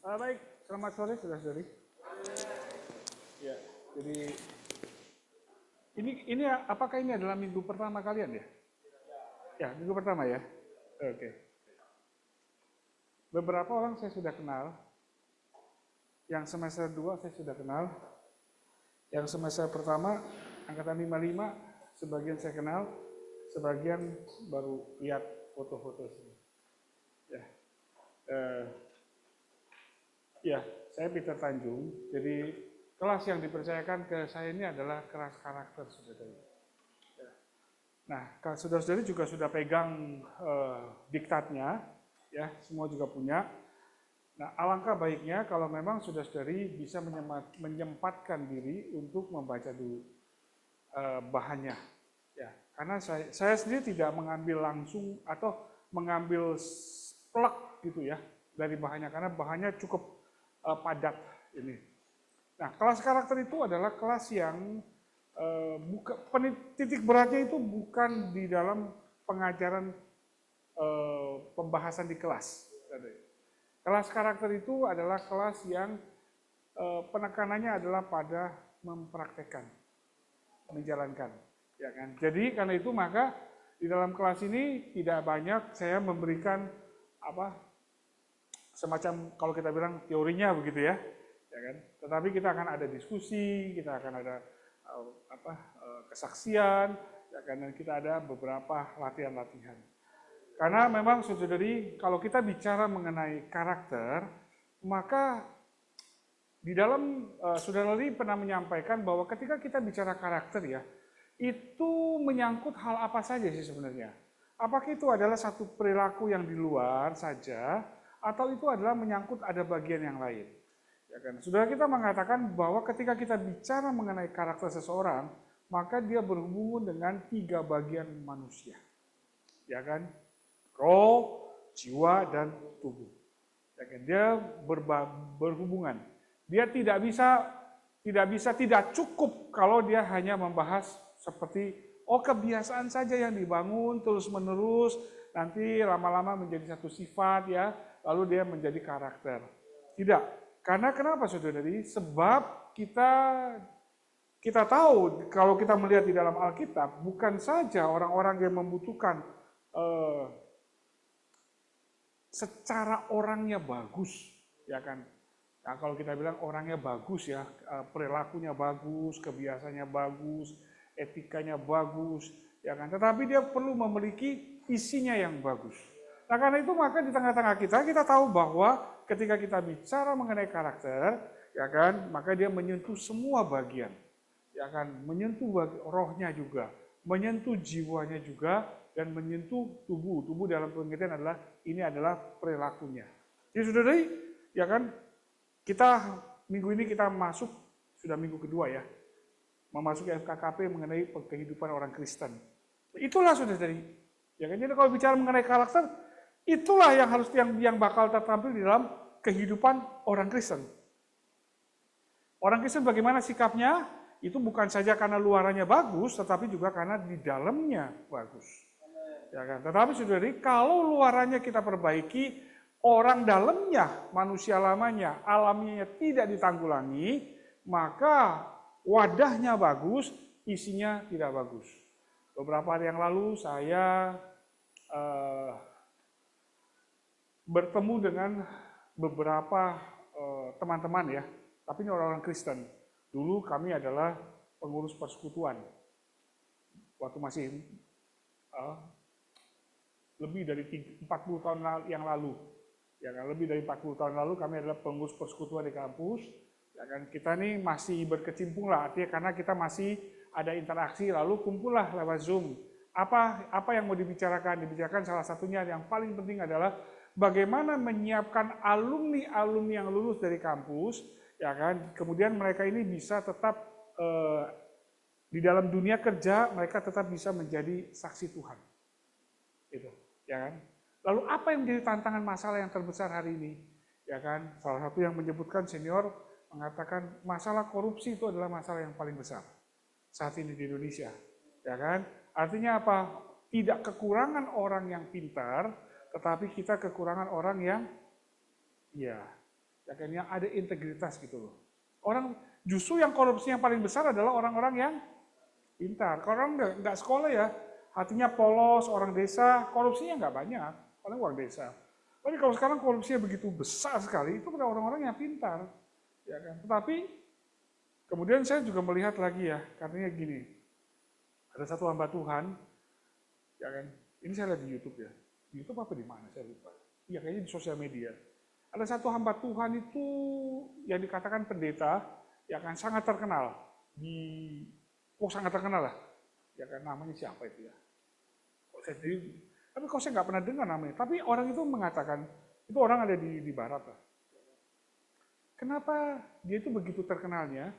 Baik, selamat sore saudara-saudari. Ya, jadi ini apakah ini adalah minggu pertama kalian ya? Ya, minggu pertama ya. Oke. Beberapa orang saya sudah kenal. Yang semester 2 saya sudah kenal. Yang semester pertama angkatan 55 sebagian saya kenal, sebagian baru lihat foto-foto sini. Ya. Ya, saya Peter Tanjung. Jadi kelas yang dipercayakan ke saya ini adalah kelas karakter, saudara. Nah, saudara-saudari juga sudah pegang diktatnya, ya, semua juga punya. Nah, alangkah baiknya kalau memang saudara-saudari bisa menyempatkan diri untuk membaca dulu bahannya, ya. Karena saya sendiri tidak mengambil langsung atau mengambil plek gitu ya dari bahannya, karena bahannya cukup padat ini. Nah, kelas karakter itu adalah kelas yang titik beratnya itu bukan di dalam pengajaran pembahasan di kelas. Kelas karakter itu adalah kelas yang penekanannya adalah pada mempraktekkan, menjalankan, ya kan. Jadi karena itu maka di dalam kelas ini tidak banyak saya memberikan semacam kalau kita bilang teorinya begitu ya kan. Tetapi kita akan ada diskusi, kita akan ada kesaksian, ya kan, dan kita ada beberapa latihan-latihan. Karena memang saudari, kalau kita bicara mengenai karakter, maka di dalam saudari pernah menyampaikan bahwa ketika kita bicara karakter ya, itu menyangkut hal apa saja sih sebenarnya? Apakah itu adalah satu perilaku yang di luar saja, atau itu adalah menyangkut ada bagian yang lain? Ya kan? Saudara, kita mengatakan bahwa ketika kita bicara mengenai karakter seseorang, maka dia berhubungan dengan 3 bagian manusia. Ya kan? Roh, jiwa, dan tubuh. Ya kan? Dia berhubungan. Dia tidak cukup kalau dia hanya membahas seperti kebiasaan saja yang dibangun terus-menerus, nanti lama-lama menjadi satu sifat ya, lalu dia menjadi karakter. Tidak. Karena kenapa saudari? Sebab kita tahu kalau kita melihat di dalam Alkitab, bukan saja orang-orang yang membutuhkan secara orangnya bagus, ya kan. Nah, kalau kita bilang orangnya bagus ya, perilakunya bagus, kebiasaannya bagus, etikanya bagus, ya kan. Tetapi dia perlu memiliki isinya yang bagus. Nah, karena itu maka di tengah-tengah kita tahu bahwa ketika kita bicara mengenai karakter, ya kan, maka dia menyentuh semua bagian, ya kan, menyentuh rohnya juga, menyentuh jiwanya juga, dan menyentuh tubuh. Tubuh dalam pengertian adalah ini adalah perilakunya. Jadi saudari, ya kan, kita minggu ini kita masuk sudah minggu kedua ya, memasuki FKKP mengenai kehidupan orang Kristen. Itulah saudari, ya kan. Jadi kalau bicara mengenai karakter, itulah yang bakal tertampil di dalam kehidupan orang Kristen. Orang Kristen bagaimana sikapnya? Itu bukan saja karena luarannya bagus, tetapi juga karena di dalamnya bagus. Ya kan? Tetapi saudari, kalau luarannya kita perbaiki, orang dalamnya, manusia lamanya, alaminya tidak ditanggulangi, maka wadahnya bagus, isinya tidak bagus. Beberapa hari yang lalu saya bertemu dengan beberapa teman-teman ya, tapi ini orang-orang Kristen. Dulu kami adalah pengurus persekutuan. Waktu masih lebih dari 40 tahun yang lalu. Ya kan, lebih dari 40 tahun lalu kami adalah pengurus persekutuan di kampus. Ya kan, kita nih masih berkecimpung lah, artinya karena kita masih ada interaksi, lalu kumpullah lewat Zoom. Apa yang mau dibicarakan? Dibicarakan salah satunya yang paling penting adalah bagaimana menyiapkan alumni-alumni yang lulus dari kampus, ya kan, kemudian mereka ini bisa tetap di dalam dunia kerja, mereka tetap bisa menjadi saksi Tuhan. Itu, ya kan? Lalu apa yang menjadi tantangan masalah yang terbesar hari ini? Ya kan, salah satu yang menyebutkan senior mengatakan masalah korupsi itu adalah masalah yang paling besar saat ini di Indonesia. Ya kan? Artinya apa? Tidak kekurangan orang yang pintar, tetapi kita kekurangan orang yang ya kan, yang ada integritas gitu loh. Orang justru yang korupsi yang paling besar adalah orang-orang yang pintar. Kalau orang nggak sekolah ya, hatinya polos, orang desa, korupsinya nggak banyak, paling orang desa. Tapi kalau sekarang korupsinya begitu besar sekali, itu pada orang-orang yang pintar, ya kan. Tetapi kemudian saya juga melihat lagi ya, katanya gini, ada satu hamba Tuhan, ya kan. Ini saya lihat di YouTube ya, di YouTube apa di mana saya lupa. Iya kayaknya di sosial media. Ada satu hamba Tuhan itu yang dikatakan pendeta, ya kan sangat terkenal sangat terkenal lah, ya kan namanya siapa itu ya. Tapi kok saya nggak pernah dengar namanya. Tapi orang itu mengatakan itu orang ada di barat lah. Kenapa dia itu begitu terkenalnya,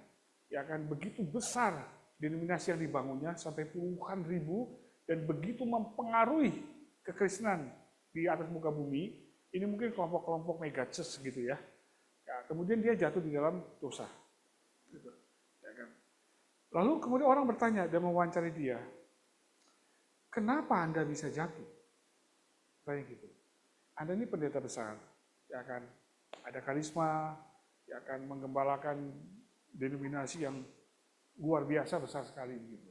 ya kan begitu besar denominasi yang dibangunnya sampai puluhan ribu dan begitu mempengaruhi kekristenan di atas muka bumi. Ini mungkin kelompok-kelompok megachurch gitu ya. Ya. Kemudian dia jatuh di dalam dosa. Gitu. Ya kan? Lalu kemudian orang bertanya dan mewawancari dia, kenapa Anda bisa jatuh? Kayak gitu. Anda ini pendeta besar, ya kan? Ada karisma, ya kan menggembalakan denominasi yang luar biasa besar sekali gitu.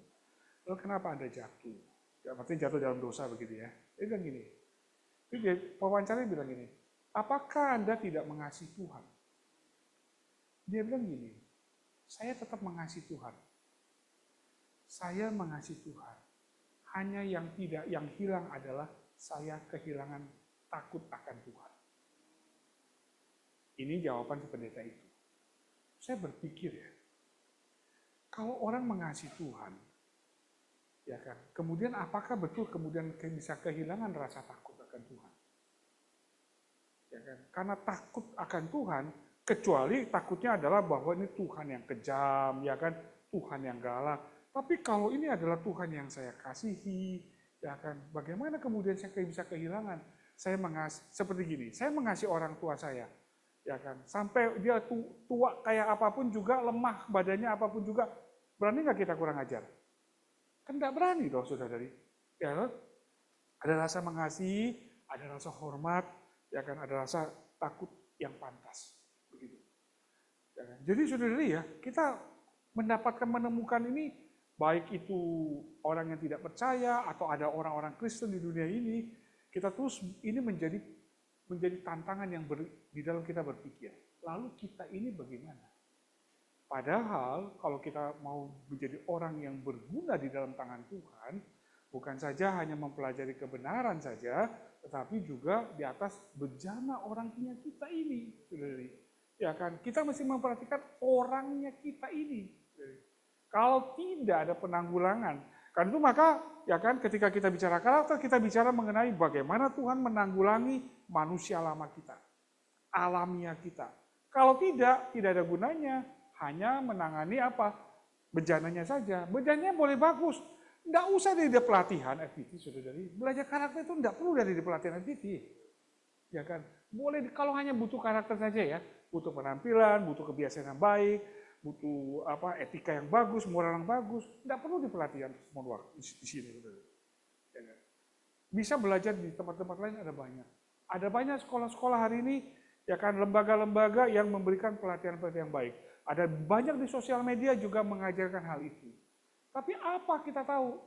Lalu kenapa Anda jatuh? Ya, artinya jatuh dalam dosa begitu ya. Dia bilang gini. Dia pewawancara bilang gini, apakah Anda tidak mengasihi Tuhan? Dia bilang gini, saya tetap mengasihi Tuhan. Saya mengasihi Tuhan. Hanya yang hilang adalah saya kehilangan takut akan Tuhan. Ini jawaban si pendeta itu. Saya berpikir ya, kalau orang mengasihi Tuhan, ya kan, kemudian apakah betul kemudian bisa kehilangan rasa takut akan Tuhan? Ya kan? Karena takut akan Tuhan, kecuali takutnya adalah bahwa ini Tuhan yang kejam, ya kan, Tuhan yang galak. Tapi kalau ini adalah Tuhan yang saya kasihi, ya kan, bagaimana kemudian saya bisa kehilangan? Saya seperti gini, saya mengasihi orang tua saya, ya kan, sampai dia tua kayak apapun juga, lemah badannya apapun juga, berani nggak kita kurang ajar? Kan nggak berani dong, saudara-saudari. Ya, ada rasa mengasihi, ada rasa hormat, ya kan, ada rasa takut yang pantas, begitu. Ya kan? Jadi saudara-saudari ya, kita menemukan ini, baik itu orang yang tidak percaya atau ada orang-orang Kristen di dunia ini, kita terus ini menjadi tantangan yang di dalam kita berpikir. Lalu kita ini bagaimana? Padahal kalau kita mau menjadi orang yang berguna di dalam tangan Tuhan, bukan saja hanya mempelajari kebenaran saja, tetapi juga di atas bejana orangnya kita ini, saudari. Ya kan, kita mesti memperhatikan orangnya kita ini. Kalau tidak ada penanggulangan, karena itu maka ya kan ketika kita bicara karakter, kita bicara mengenai bagaimana Tuhan menanggulangi manusia lama kita, alamiah kita. Kalau tidak ada gunanya, hanya menangani apa? Bejananya saja. Bejananya boleh bagus. Tidak usah dari pelatihan FPT, saudara-saudari. Belajar karakter itu tidak perlu dari pelatihan FPT. Ya kan? Boleh kalau hanya butuh karakter saja ya. Butuh penampilan, butuh kebiasaan yang baik, butuh etika yang bagus, moral yang bagus. Tidak perlu di pelatihan semua waktu di sini. Ya kan? Bisa belajar di tempat-tempat lain ada banyak. Ada banyak sekolah-sekolah hari ini, ya kan, lembaga-lembaga yang memberikan pelatihan-pelatihan yang baik. Ada banyak di sosial media juga mengajarkan hal itu. Tapi apa kita tahu?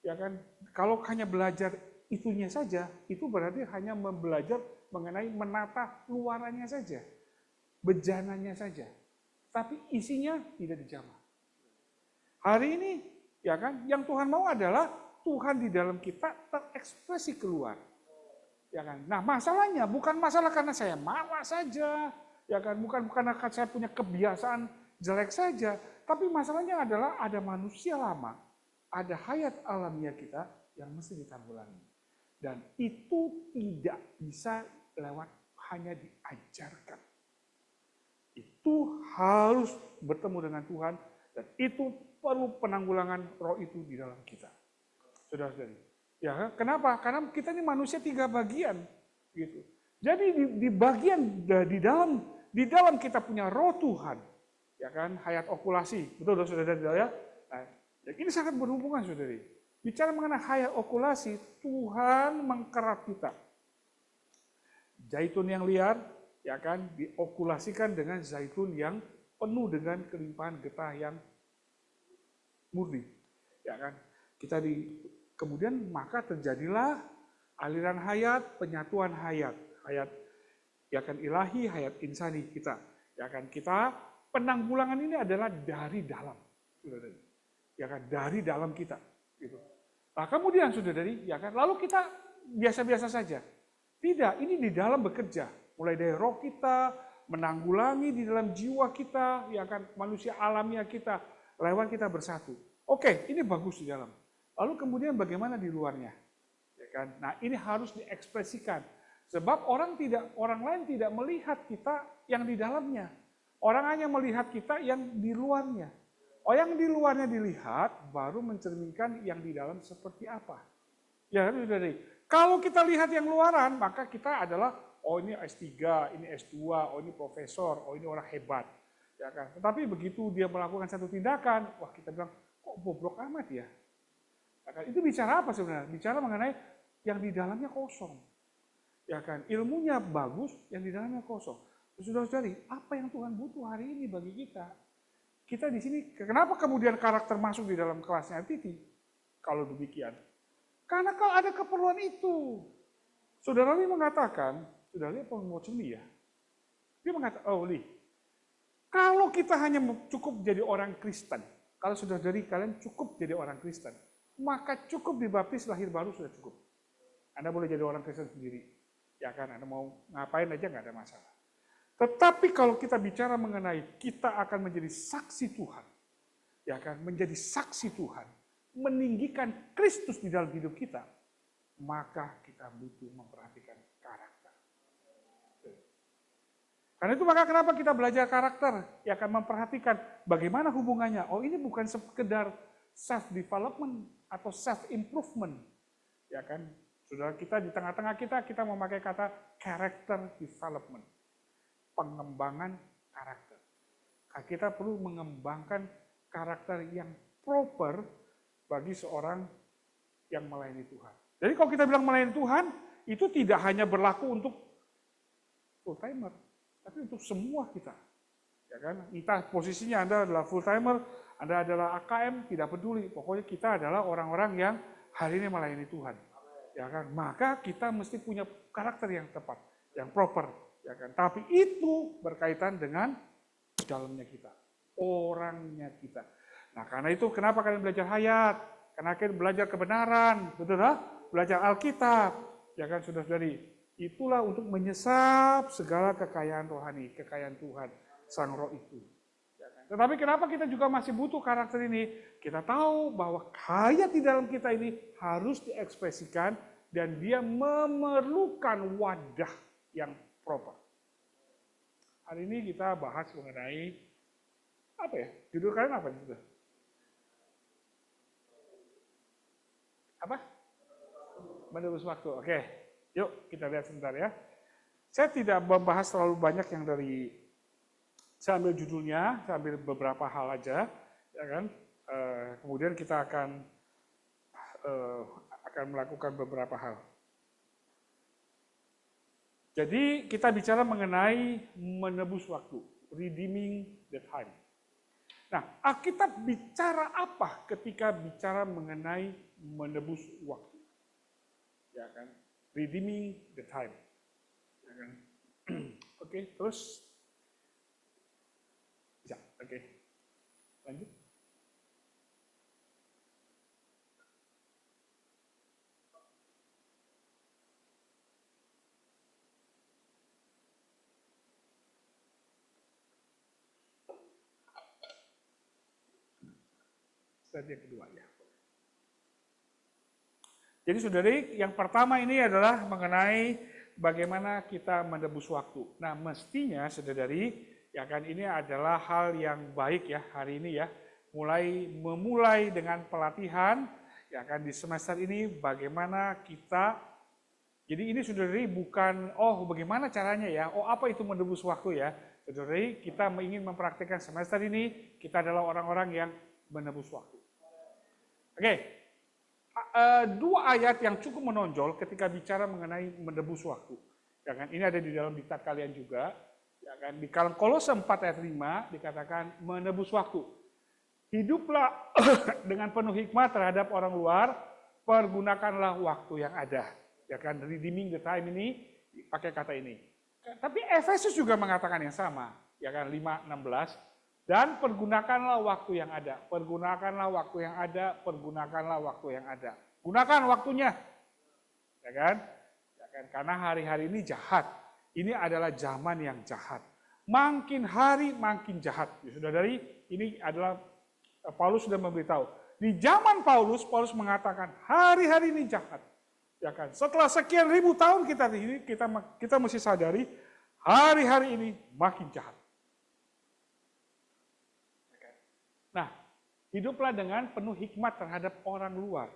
Ya kan, kalau hanya belajar itunya saja, itu berarti hanya belajar mengenai menata luarannya saja, bejananya saja. Tapi isinya tidak dijamah. Hari ini, ya kan, yang Tuhan mau adalah Tuhan di dalam kita terekspresi keluar. Ya kan. Nah, masalahnya bukan masalah karena saya marah saja, ya kan, bukan karena saya punya kebiasaan jelek saja, tapi masalahnya adalah ada manusia lama, ada hayat alamiah kita yang mesti ditanggulangi. Dan itu tidak bisa lewat hanya diajarkan. Itu harus bertemu dengan Tuhan dan itu perlu penanggulangan roh itu di dalam kita. Saudara-saudari. Ya, kenapa? Karena kita ini manusia 3 bagian, gitu. Jadi di bagian di dalam kita punya roh Tuhan, ya kan, hayat okulasi, betul saudara-saudara ya. Nah, ini sangat berhubungan, saudari. Bicara mengenai hayat okulasi, Tuhan mengkerap kita. Zaitun yang liar, ya kan, diokulasikan dengan zaitun yang penuh dengan kelimpahan getah yang murni, ya kan. Kemudian maka terjadilah aliran hayat, penyatuan hayat, hayat ya kan ilahi, hayat insani kita, ya kan. Kita penanggulangan ini adalah dari dalam, ya kan, dari dalam kita, gitu. Nah kemudian saudari, ya kan, lalu kita biasa-biasa saja. Tidak, ini di dalam bekerja, mulai dari roh kita, menanggulangi di dalam jiwa kita, ya kan, manusia alamiah kita, lewat kita bersatu. Oke, ini bagus di dalam. Lalu kemudian bagaimana di luarnya? Ya kan? Nah, ini harus diekspresikan. Sebab orang lain tidak melihat kita yang di dalamnya. Orang hanya melihat kita yang di luarnya. Oh, yang di luarnya dilihat baru mencerminkan yang di dalam seperti apa. Ya kan, Saudari? Kalau kita lihat yang luaran, maka kita adalah oh ini S3, ini S2, oh ini profesor, oh ini orang hebat. Ya kan? Tetapi begitu dia melakukan satu tindakan, wah kita bilang kok bobrok amat ya. Ya kan? Itu bicara apa sebenarnya? Bicara mengenai yang di dalamnya kosong. Ya kan? Ilmunya bagus, yang di dalamnya kosong. Saudara-saudari, apa yang Tuhan butuh hari ini bagi kita? Kita di sini, kenapa kemudian karakter masuk di dalam kelasnya Titi? Kalau demikian. Karena kalau ada keperluan itu. Saudara Li mengatakan, saudara Li apa mau celi ya? Dia mengatakan, oh Li, kalau kita hanya cukup jadi orang Kristen, kalau saudara-saudari kalian cukup jadi orang Kristen, maka cukup dibaptis lahir baru sudah cukup. Anda boleh jadi orang Kristen sendiri. Ya kan, Anda mau ngapain aja nggak ada masalah. Tetapi kalau kita bicara mengenai kita akan menjadi saksi Tuhan, ya kan, menjadi saksi Tuhan, meninggikan Kristus di dalam hidup kita, maka kita butuh memperhatikan karakter. Karena itu maka kenapa kita belajar karakter, ya kan, memperhatikan bagaimana hubungannya. Oh ini bukan sekedar self-development atau self-improvement, ya kan. Saudara kita di tengah-tengah kita memakai kata character development, pengembangan karakter. Kita perlu mengembangkan karakter yang proper bagi seorang yang melayani Tuhan. Jadi kalau kita bilang melayani Tuhan, itu tidak hanya berlaku untuk full timer, tapi untuk semua kita. Ya kan? Entah posisinya Anda adalah full timer, Anda adalah AKM, tidak peduli. Pokoknya kita adalah orang-orang yang hari ini melayani Tuhan. Ya kan? Maka kita mesti punya karakter yang tepat, yang proper, ya kan? Tapi itu berkaitan dengan dalamnya kita, orangnya kita. Nah, karena itu kenapa kalian belajar hayat? Karena kalian belajar kebenaran, betul lah? Belajar Alkitab, ya kan, saudara-saudari. Itulah untuk menyesap segala kekayaan rohani, kekayaan Tuhan, Sang Roh itu. Ya kan? Tetapi kenapa kita juga masih butuh karakter ini? Kita tahu bahwa hayat di dalam kita ini harus diekspresikan dan dia memerlukan wadah yang proper. Hari ini kita bahas mengenai apa ya? Judul kalian apa nih? Apa? Menebus waktu. Oke, yuk kita lihat sebentar ya. Saya tidak membahas terlalu banyak yang dari, saya ambil judulnya, saya ambil beberapa hal aja, ya kan. Kemudian kita akan melakukan beberapa hal. Jadi kita bicara mengenai menebus waktu, redeeming the time. Nah, Alkitab bicara apa ketika bicara mengenai menebus waktu? Ya kan? Redeeming the time. Ya kan? Oke, terus bisa. Oke. Lanjut. Slide yang kedua ya. Jadi saudari, yang pertama ini adalah mengenai bagaimana kita menebus waktu. Nah, mestinya saudari, ya kan, ini adalah hal yang baik ya hari ini ya. Memulai dengan pelatihan, ya kan, di semester ini bagaimana kita. Jadi ini saudari bukan oh bagaimana caranya ya, oh apa itu menebus waktu ya. Saudari, kita ingin mempraktikkan semester ini kita adalah orang-orang yang menebus waktu. Oke. Dua ayat yang cukup menonjol ketika bicara mengenai menebus waktu. Ya kan? Ini ada di dalam diktat kalian juga. Ya kan? Di Kolose 4 ayat 5 dikatakan menebus waktu. Hiduplah dengan penuh hikmat terhadap orang luar, pergunakanlah waktu yang ada. Ya kan? Redeeming the time ini pakai kata ini. Tapi Efesus juga mengatakan yang sama. Ya kan? 5:16. Dan pergunakanlah waktu yang ada. Pergunakanlah waktu yang ada. Pergunakanlah waktu yang ada. Gunakan waktunya. Ya kan? Karena hari-hari ini jahat. Ini adalah zaman yang jahat. Makin hari makin jahat. Ya, saudara-saudari, ini adalah Paulus sudah memberitahu. Di zaman Paulus mengatakan hari-hari ini jahat. Ya kan? Setelah sekian ribu tahun kita mesti sadari hari-hari ini makin jahat. Ya kan? Nah, hiduplah dengan penuh hikmat terhadap orang luar.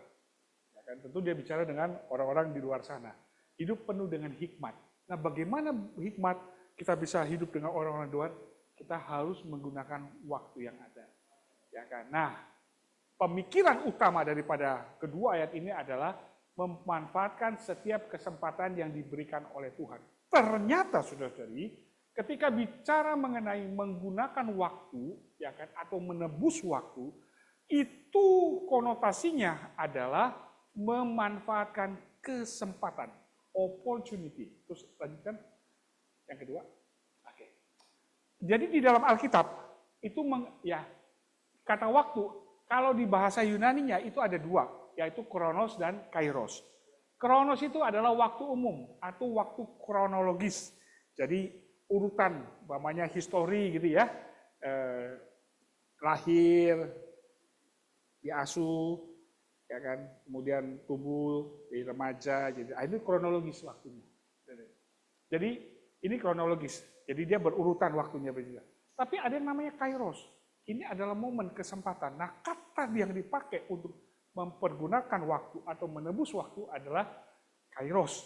Ya kan? Tentu dia bicara dengan orang-orang di luar sana. Hidup penuh dengan hikmat. Nah, bagaimana hikmat kita bisa hidup dengan orang-orang luar? Kita harus menggunakan waktu yang ada. Ya kan? Nah, pemikiran utama daripada kedua ayat ini adalah memanfaatkan setiap kesempatan yang diberikan oleh Tuhan. Ternyata, saudara-saudari, ketika bicara mengenai menggunakan waktu, ya kan, atau menebus waktu, itu konotasinya adalah memanfaatkan kesempatan. Opportunity. Terus lanjutkan yang kedua. Oke. Jadi di dalam Alkitab itu kata waktu kalau di bahasa Yunaninya itu ada dua, yaitu kronos dan kairos. Kronos itu adalah waktu umum atau waktu kronologis. Jadi urutan, umpamanya histori gitu ya. Lahir, diasuh, ya kan, kemudian tumbuh di remaja, jadi itu kronologis waktunya. Jadi ini kronologis, jadi dia berurutan waktunya begitu. Tapi ada yang namanya kairos. Ini adalah momen kesempatan. Nah, kata yang dipakai untuk mempergunakan waktu atau menebus waktu adalah kairos.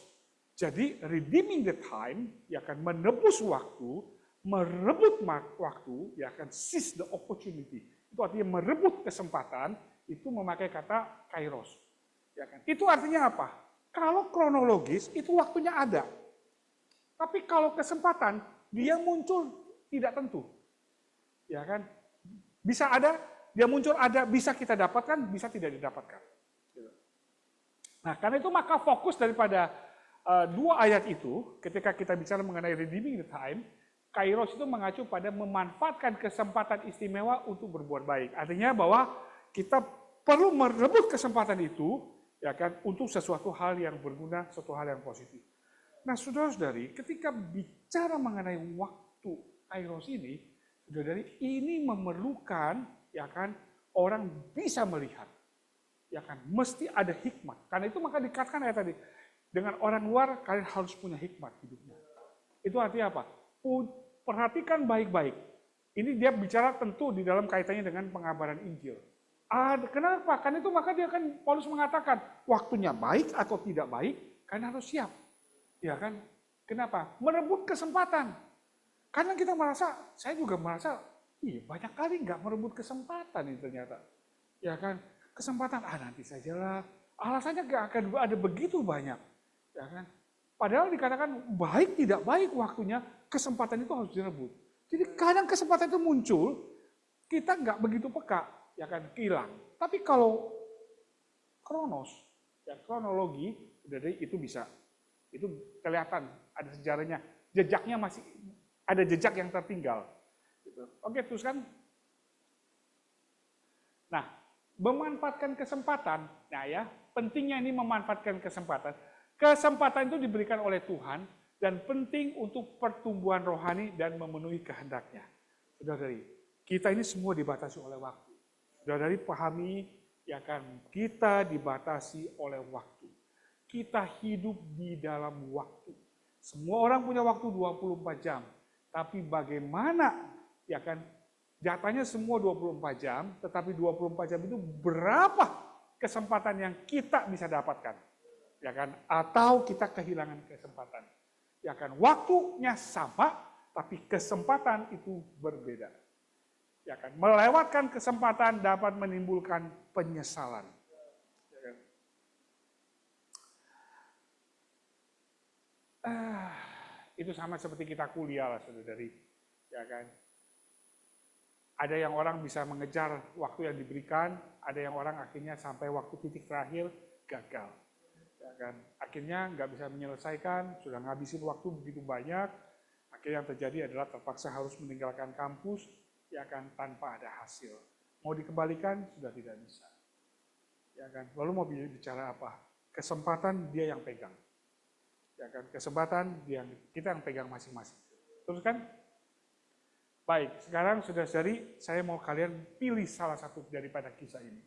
Jadi redeeming the time, ya kan, menebus waktu, merebut waktu, ya kan, seize the opportunity. Itu artinya merebut kesempatan. Itu memakai kata kairos. Ya kan? Itu artinya apa? Kalau kronologis, itu waktunya ada. Tapi kalau kesempatan, dia muncul tidak tentu. Ya kan? Bisa ada, dia muncul ada, bisa kita dapatkan, bisa tidak didapatkan. Nah, karena itu maka fokus daripada dua ayat itu, ketika kita bicara mengenai redeeming the time, kairos itu mengacu pada memanfaatkan kesempatan istimewa untuk berbuat baik. Artinya bahwa kita perlu merebut kesempatan itu, ya kan, untuk sesuatu hal yang berguna, sesuatu hal yang positif. Nah, saudara-saudari, ketika bicara mengenai waktu kairos ini, saudara-saudari, ini memerlukan, ya kan, orang bisa melihat, ya kan, mesti ada hikmat. Karena itu maka dikatakan ya tadi, dengan orang luar kalian harus punya hikmat hidupnya. Itu artinya apa? Perhatikan baik-baik. Ini dia bicara tentu di dalam kaitannya dengan pengabaran Injil. Kenapa? Karena itu maka dia kan Paulus mengatakan waktunya baik atau tidak baik, kalian harus siap. Ya kan? Kenapa? Merebut kesempatan. Karena kita merasa, saya juga merasa, banyak kali nggak merebut kesempatan ini ternyata. Ya kan? Kesempatan, nanti sajalah. Alasannya nggak akan ada begitu banyak. Ya kan? Padahal dikatakan baik tidak baik waktunya, kesempatan itu harus direbut. Jadi kadang kesempatan itu muncul, kita nggak begitu peka. Ya kan, hilang. Tapi kalau kronos, ya kronologi, dari itu bisa. Itu kelihatan, ada sejarahnya. Jejaknya masih, ada jejak yang tertinggal. Gitu. Oke, teruskan. Nah, memanfaatkan kesempatan, nah ya, pentingnya ini memanfaatkan kesempatan. Kesempatan itu diberikan oleh Tuhan, dan penting untuk pertumbuhan rohani dan memenuhi kehendaknya. Saudara-saudari, kita ini semua dibatasi oleh waktu. Saudara-saudari pahami, ya kan, kita dibatasi oleh waktu. Kita hidup di dalam waktu. Semua orang punya waktu 24 jam. Tapi bagaimana, ya kan, jatahnya semua 24 jam, tetapi 24 jam itu berapa kesempatan yang kita bisa dapatkan? Ya kan, atau kita kehilangan kesempatan. Ya kan, waktunya sama, tapi kesempatan itu berbeda. Ya kan, melewatkan kesempatan dapat menimbulkan penyesalan. Ya kan? Itu sama seperti kita kuliah lah, saudari, ya kan. Ada yang orang bisa mengejar waktu yang diberikan, ada yang orang akhirnya sampai waktu titik terakhir gagal, ya kan. Akhirnya nggak bisa menyelesaikan, sudah ngabisin waktu begitu banyak, akhirnya yang terjadi adalah terpaksa harus meninggalkan kampus, ya kan, tanpa ada hasil. Mau dikembalikan sudah tidak bisa, ya kan. Lalu mau bicara apa? Kesempatan dia yang pegang, ya kan. Kesempatan kita yang pegang masing-masing. Terus kan? Baik, sekarang saudara-saudari, saya mau kalian pilih salah satu daripada kisah ini.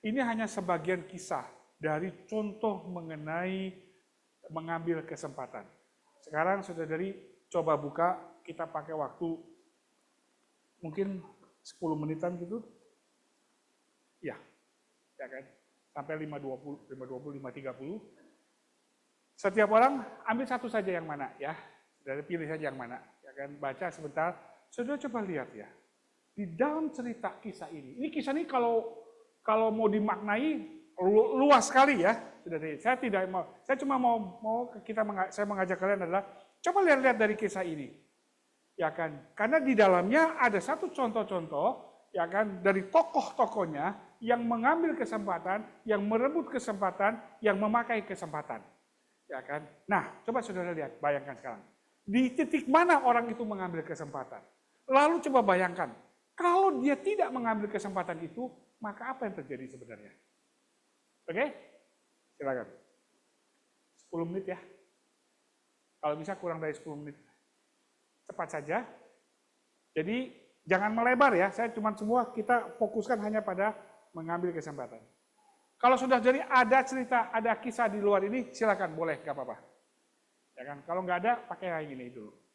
Ini hanya sebagian kisah dari contoh mengenai mengambil kesempatan. Sekarang saudara-saudari coba buka, kita pakai waktu mungkin 10 menitan gitu. Ya kan? Sampai 5.20, 5.30. Setiap orang ambil satu saja yang mana ya. Saudara pilih saja yang mana, ya kan? Baca sebentar. Saudara coba lihat ya, di dalam cerita kisah ini kisah ini kalau mau dimaknai luas sekali ya, saudara. Saya cuma mau saya mengajak kalian adalah coba lihat dari kisah ini, ya kan? Karena di dalamnya ada satu contoh-contoh, ya kan, dari tokoh-tokohnya yang mengambil kesempatan, yang merebut kesempatan, yang memakai kesempatan, ya kan? Nah, coba saudara lihat, bayangkan sekarang, di titik mana orang itu mengambil kesempatan? Lalu coba bayangkan, kalau dia tidak mengambil kesempatan itu, maka apa yang terjadi sebenarnya? Oke? Silakan. 10 menit ya. Kalau bisa kurang dari 10 menit. Cepat saja. Jadi jangan melebar ya, saya cuma semua kita fokuskan hanya pada mengambil kesempatan. Kalau sudah jadi ada cerita, ada kisah di luar ini, silakan, boleh, gak apa-apa. Ya kan? Kalau nggak ada, pakai kayak gini dulu.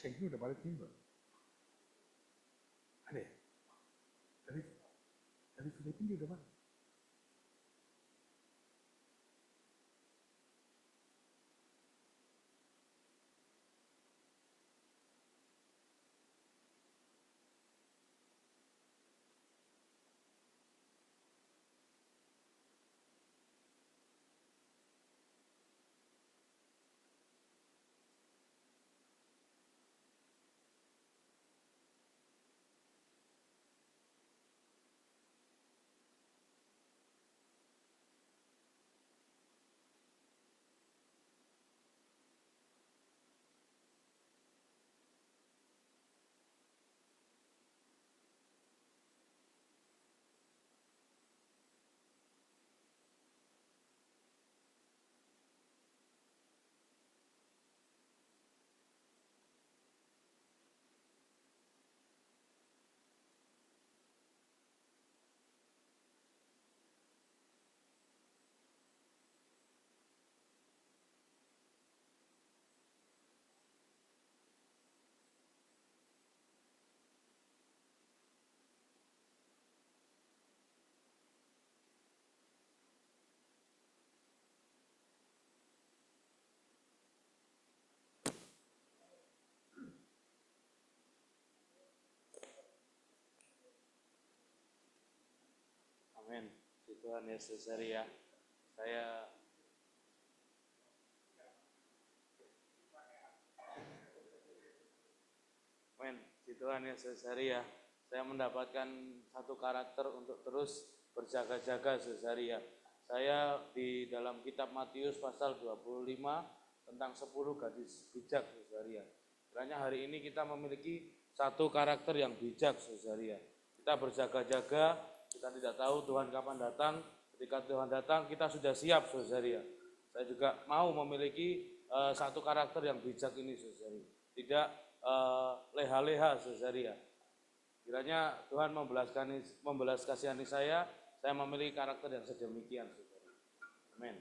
Shenghu udah balik timbal. Ada ya? Dari Filipina dia udah balik. Amin. Tuhan Yesus ya. Saya Amin. Tuhan Yesus ya. Saya mendapatkan satu karakter untuk terus berjaga-jaga ya. Saya di dalam kitab Matius pasal 25 tentang 10 gadis bijak ya. Kiranya hari ini kita memiliki satu karakter yang bijak ya. Kita berjaga-jaga, kita tidak tahu Tuhan kapan datang. Ketika Tuhan datang, kita sudah siap, saudara. Saya juga mau memiliki satu karakter yang bijak ini, saudara. Tidak leha-leha, saudara. Kiranya Tuhan membelas kasihani saya memiliki karakter yang sedemikian, saudara. Amin.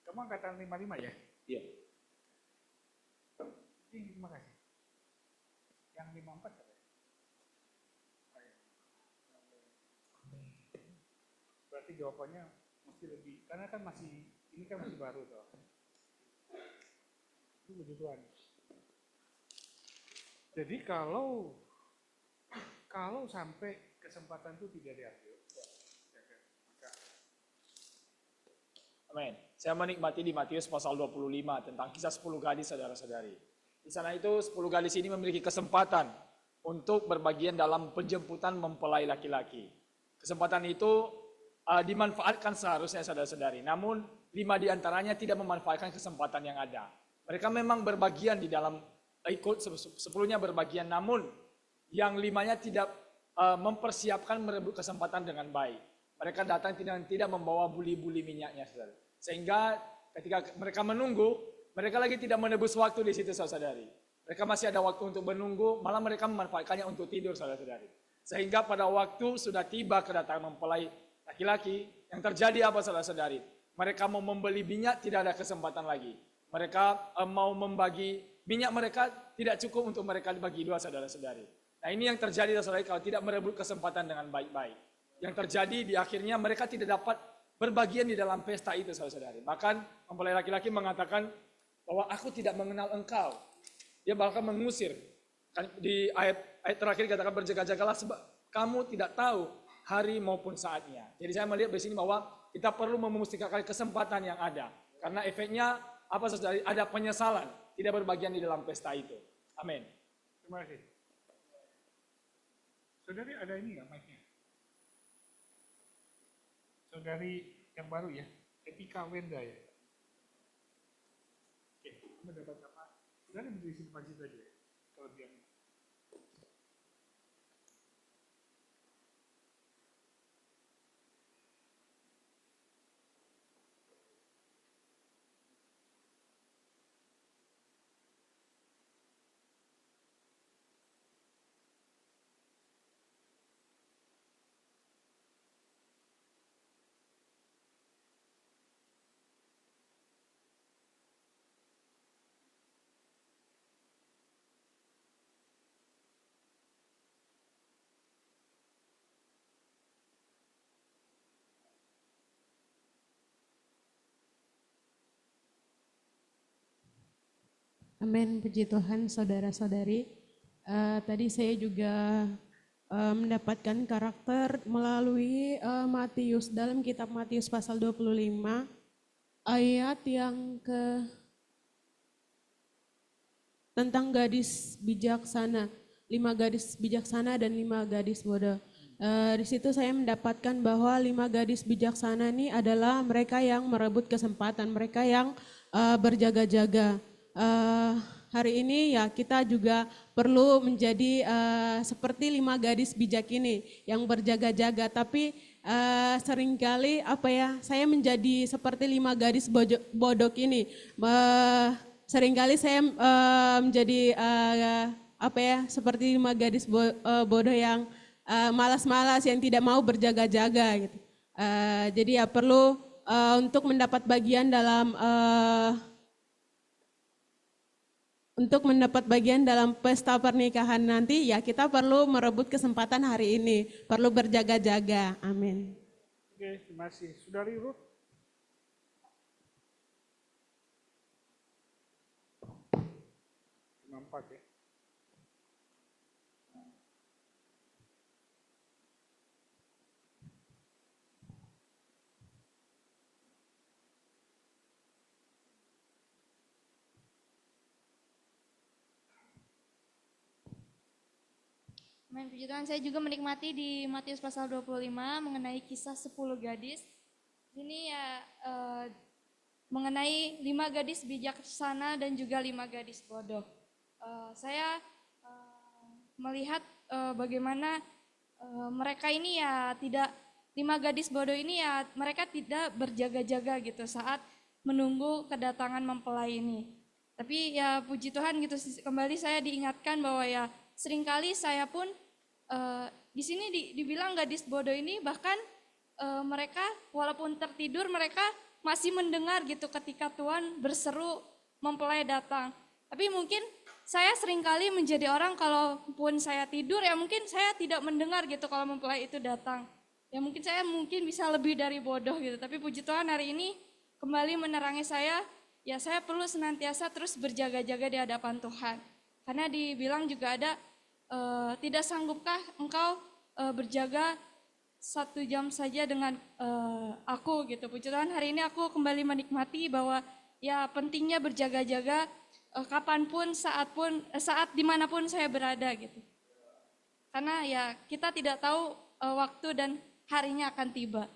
Kamu angkatan 55 ya? Iya. Terima kasih. Yang 54 apa? Berarti jawabannya mesti lebih, karena kan ini kan masih baru toh. Itu puji Tuhan. Jadi kalau sampai kesempatan itu tidak diambil, maka amin. Saya menikmati di Matius pasal 25 tentang kisah 10 gadis saudara-saudari. Di sana itu 10 gadis ini memiliki kesempatan untuk berbagian dalam penjemputan mempelai laki-laki. Kesempatan itu dimanfaatkan seharusnya saudara-saudari. Namun 5 diantaranya tidak memanfaatkan kesempatan yang ada. Mereka memang berbagian di dalam ikut 10-nya berbagian, namun yang 5-nya tidak mempersiapkan merebut kesempatan dengan baik. Mereka datang tidak membawa buli-buli minyaknya, saudara. Sehingga ketika mereka menunggu, mereka lagi tidak menebus waktu di situ, saudara-saudari. Mereka masih ada waktu untuk menunggu, malah mereka memanfaatkannya untuk tidur, saudara-saudari. Sehingga pada waktu sudah tiba kedatangan mempelai laki-laki, yang terjadi apa, saudara-saudari? Mereka mau membeli minyak, tidak ada kesempatan lagi. Mereka mau membagi minyak, mereka tidak cukup untuk mereka bagi 2, saudara-saudari. Nah, ini yang terjadi, saudara, kalau tidak merebut kesempatan dengan baik-baik. Yang terjadi di akhirnya mereka tidak dapat berbagian di dalam pesta itu, saudara-saudari. Bahkan mempelai laki-laki mengatakan bahwa aku tidak mengenal engkau. Dia bahkan mengusir. Di ayat terakhir katakan berjaga-jagalah sebab kamu tidak tahu hari maupun saatnya. Jadi saya melihat di sini bahwa kita perlu memusnahkan kesempatan yang ada. Karena efeknya apa, saudara? Ada penyesalan, tidak berbagian di dalam pesta itu. Amin. Terima kasih. Saudari ada ini nggak mic-nya? Saudari yang baru ya, Etika Wenda ya. Oke, kamu dapat apa? Saudari berdiri sini pagi saja ya, kalau dia. Amin, puji Tuhan, saudara-saudari. Tadi saya juga mendapatkan karakter melalui Matius, dalam kitab Matius pasal 25, ayat yang tentang gadis bijaksana, 5 gadis bijaksana dan 5 gadis bodoh. Di situ saya mendapatkan bahwa 5 gadis bijaksana ini adalah mereka yang merebut kesempatan, mereka yang berjaga-jaga. Hari ini ya kita juga perlu menjadi seperti 5 gadis bijak ini yang berjaga-jaga, tapi seringkali saya menjadi seperti 5 gadis bodoh ini. Seringkali saya menjadi seperti 5 gadis bodoh yang malas-malas, yang tidak mau berjaga-jaga gitu. Jadi ya perlu untuk mendapat bagian dalam pesta pernikahan nanti, ya kita perlu merebut kesempatan hari ini, perlu berjaga-jaga. Amin. Oke, terima kasih. Saudari Ruth. Nampak ya. Amin, puji Tuhan. Saya juga menikmati di Matius pasal 25 mengenai kisah 10 gadis. Ini ya mengenai 5 gadis bijaksana dan juga 5 gadis bodoh. Saya melihat bagaimana mereka ini ya tidak, 5 gadis bodoh ini ya mereka tidak berjaga-jaga gitu saat menunggu kedatangan mempelai ini. Tapi ya puji Tuhan gitu, kembali saya diingatkan bahwa ya seringkali saya pun di sini dibilang gadis bodoh ini, bahkan mereka walaupun tertidur mereka masih mendengar gitu ketika Tuhan berseru mempelai datang. Tapi mungkin saya seringkali menjadi orang, kalaupun saya tidur ya mungkin saya tidak mendengar gitu kalau mempelai itu datang. Ya mungkin saya bisa lebih dari bodoh gitu. Tapi puji Tuhan hari ini kembali menerangi saya, ya saya perlu senantiasa terus berjaga-jaga di hadapan Tuhan. Karena dibilang juga ada, tidak sanggupkah engkau berjaga 1 jam saja dengan aku gitu. Puji Tuhan hari ini aku kembali menikmati bahwa ya pentingnya berjaga-jaga kapanpun, saat dimanapun saya berada gitu. Karena ya kita tidak tahu waktu dan harinya akan tiba.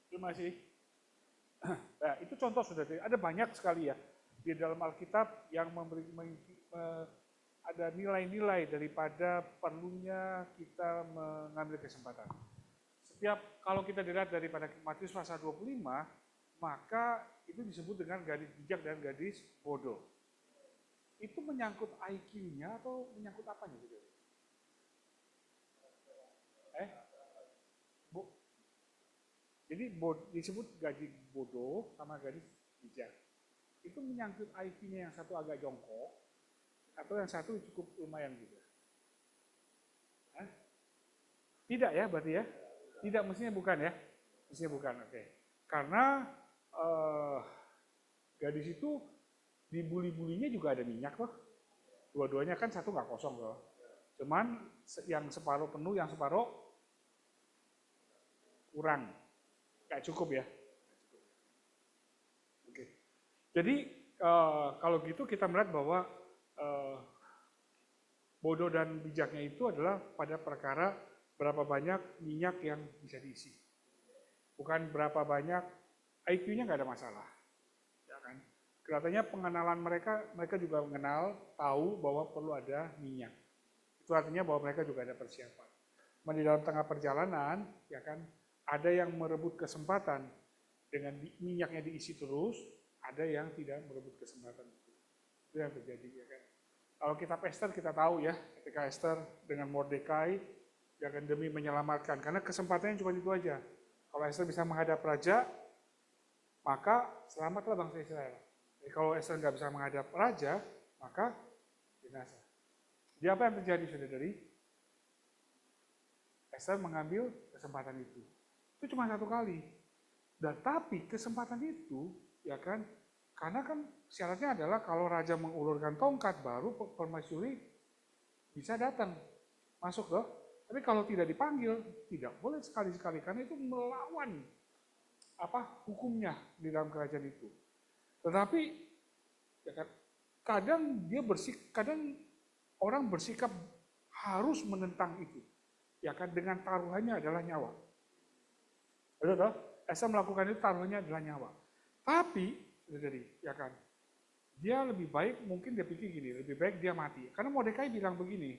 Terima kasih. Nah, itu contoh sudah ada banyak sekali ya di dalam Alkitab yang ada nilai-nilai daripada perlunya kita mengambil kesempatan. Kalau kita dilihat daripada Matius pasal 25, maka itu disebut dengan gadis bijak dan gadis bodoh. Itu menyangkut IQ-nya atau menyangkut apanya? Jadi disebut gadis bodoh sama gadis bijak. Itu menyangkut IQ-nya, yang satu agak jongkok, atau yang satu cukup lumayan juga? Tidak ya berarti ya? Tidak, mestinya bukan ya? Mestinya bukan, oke. Karena gadis itu dibuli-bulinya juga ada minyak loh. Dua-duanya kan satu nggak kosong loh. Cuman yang separuh penuh, yang separuh kurang. Nggak cukup ya? Oke. Jadi kalau gitu kita melihat bahwa bodoh dan bijaknya itu adalah pada perkara berapa banyak minyak yang bisa diisi. Bukan berapa banyak, IQ-nya nggak ada masalah. Ya kan? Kelihatannya pengenalan mereka juga mengenal, tahu bahwa perlu ada minyak. Itu artinya bahwa mereka juga ada persiapan. Di dalam tengah perjalanan, ya kan, ada yang merebut kesempatan dengan minyaknya diisi terus, ada yang tidak merebut kesempatan itu. Itu yang terjadi, ya kan. Kalau kitab Esther kita tahu ya, ketika Esther dengan Mordekai, ya kan, demi menyelamatkan, karena kesempatannya cuma itu aja. Kalau Esther bisa menghadap raja, maka selamatlah bangsa Israel. Jadi kalau Esther nggak bisa menghadap raja, maka binasa. Jadi apa yang terjadi, saudara-saudari? Esther mengambil kesempatan itu. Itu cuma 1 kali. Dan tapi kesempatan itu, ya kan, Karena kan syaratnya adalah kalau raja mengulurkan tongkat, baru permaisuri bisa datang, masuk loh. Tapi kalau tidak dipanggil, tidak boleh sekali-sekali, karena itu melawan hukumnya di dalam kerajaan itu. Tetapi ya kan, kadang orang bersikap harus menentang itu, ya kan, dengan taruhannya adalah nyawa. Betul toh? Esa melakukan itu taruhannya adalah nyawa. Tapi, ya kan, dia lebih baik, mungkin dia pikir gini, lebih baik dia mati. Karena Mordekai bilang begini,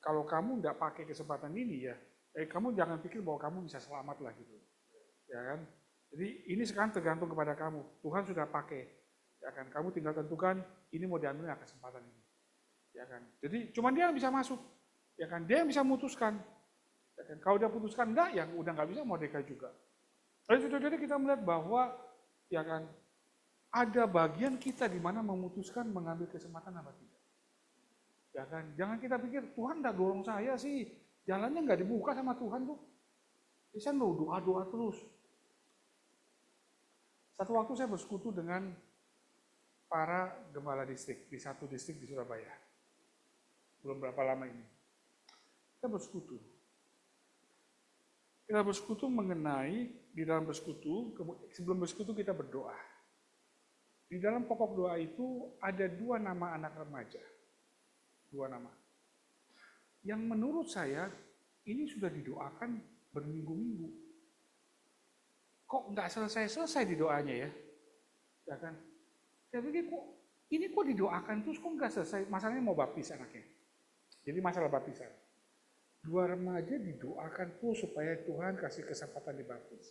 kalau kamu nggak pakai kesempatan ini ya, kamu jangan pikir bahwa kamu bisa selamat lah gitu, ya kan. Jadi ini sekarang tergantung kepada kamu. Tuhan sudah pakai, ya kan. Kamu tinggal tentukan ini mau diambil nggak kesempatan ini, ya kan. Jadi cuma dia yang bisa masuk, ya kan. Dia yang bisa memutuskan, ya kan. Kalau dia putuskan enggak, ya udah nggak bisa Mordekai juga. Lalu saudara kita melihat bahwa, ya kan, ada bagian kita di mana memutuskan mengambil kesempatan apa tidak. Ya kan, jangan kita pikir Tuhan nggak dorong saya sih, jalannya nggak dibuka sama Tuhan tuh. Saya doa terus. Satu waktu saya bersekutu dengan para gembala distrik di satu distrik di Surabaya. Belum berapa lama ini. Kita bersekutu mengenai, di dalam bersekutu, sebelum bersekutu kita berdoa. Di dalam pokok doa itu ada 2 nama anak remaja. 2 nama. Yang menurut saya ini sudah didoakan berminggu-minggu. Kok nggak selesai di doanya ya? Ya kan? Saya pikir kok didoakan terus kok nggak selesai? Masalahnya mau baptis anaknya. Jadi masalah baptisan. 2 remaja didoakan tuh supaya Tuhan kasih kesempatan dibaptis.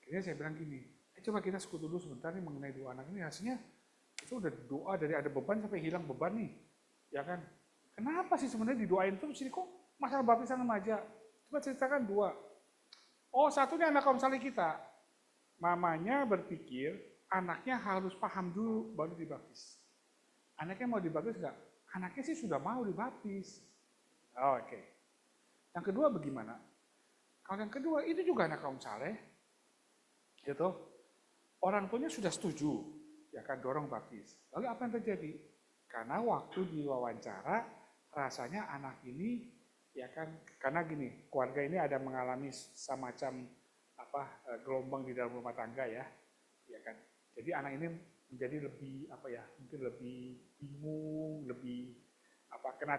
Akhirnya saya bilang gini, coba kita sekutu dulu sebentar nih mengenai 2 anak ini. Hasilnya kita udah doa dari ada beban sampai hilang beban nih. Ya kan? Kenapa sih sebenarnya didoain terus ini kok masalah baptisan remaja? Coba ceritakan 2. Oh, satunya anak komsali kita. Mamanya berpikir anaknya harus paham dulu baru dibaptis. Anaknya mau dibaptis enggak? Anaknya sih sudah mau dibaptis. Oh, oke. Yang kedua bagaimana? Kalau yang kedua itu juga anak kaum saleh, gitu. Orang tuanya sudah setuju, ya kan, dorong baptis. Lalu apa yang terjadi? Karena waktu diwawancara rasanya anak ini, ya kan, karena gini, keluarga ini ada mengalami semacam gelombang di dalam rumah tangga ya kan. Jadi anak ini menjadi lebih mungkin lebih bingung, lebih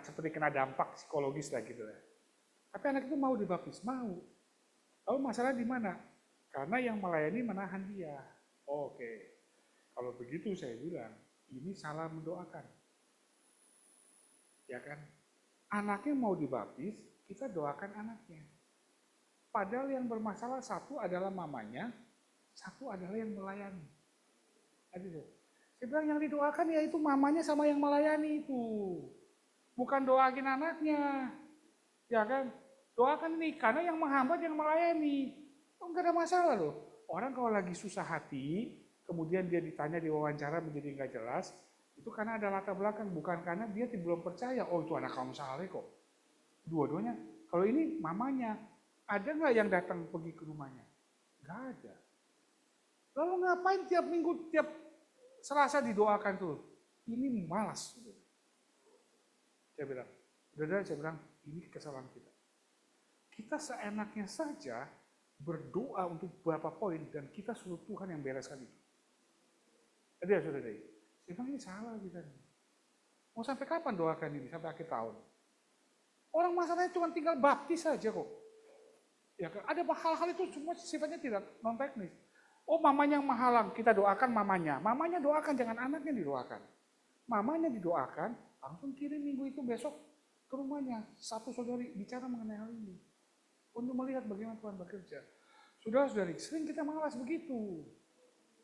seperti kena dampak psikologis lah gitu ya. Tapi anak itu mau dibaptis, mau. Lalu masalah di mana? Karena yang melayani menahan dia. Oke. Kalau begitu saya bilang, ini salah mendoakan. Ya kan? Anaknya mau dibaptis, kita doakan anaknya. Padahal yang bermasalah satu adalah mamanya, satu adalah yang melayani. Saya bilang yang didoakan yaitu mamanya sama yang melayani itu. Bukan doakin anaknya. Ya kan? Doakan nih, karena yang menghambat yang melayani. Enggak ada masalah loh. Orang kalau lagi susah hati, kemudian dia ditanya di wawancara menjadi nggak jelas, itu karena ada latar belakang, bukan karena dia belum percaya, oh itu anak kaum saleh kok. Dua-duanya. Kalau ini mamanya, ada nggak yang datang pergi ke rumahnya? Nggak ada. Lalu ngapain tiap minggu, tiap Selasa didoakan tuh? Ini malas. Saya bilang, ini kesalahan kita. Kita seenaknya saja berdoa untuk beberapa poin dan kita suruh Tuhan yang bereskan itu. Jadi ya saudara, saya bilang ini salah kita. Mau sampai kapan doakan ini? Sampai akhir tahun. Orang masalahnya cuma tinggal baptis saja kok. Ya, ada hal-hal itu semua sifatnya tidak non teknis. Oh, mamanya yang menghalang, kita doakan mamanya. Mamanya doakan, jangan anaknya didoakan. Mamanya didoakan, langsung kirim minggu itu besok ke rumahnya. Satu saudari bicara mengenai hal ini. Untuk melihat bagaimana Tuhan bekerja. Saudara-saudari, sering kita malas begitu.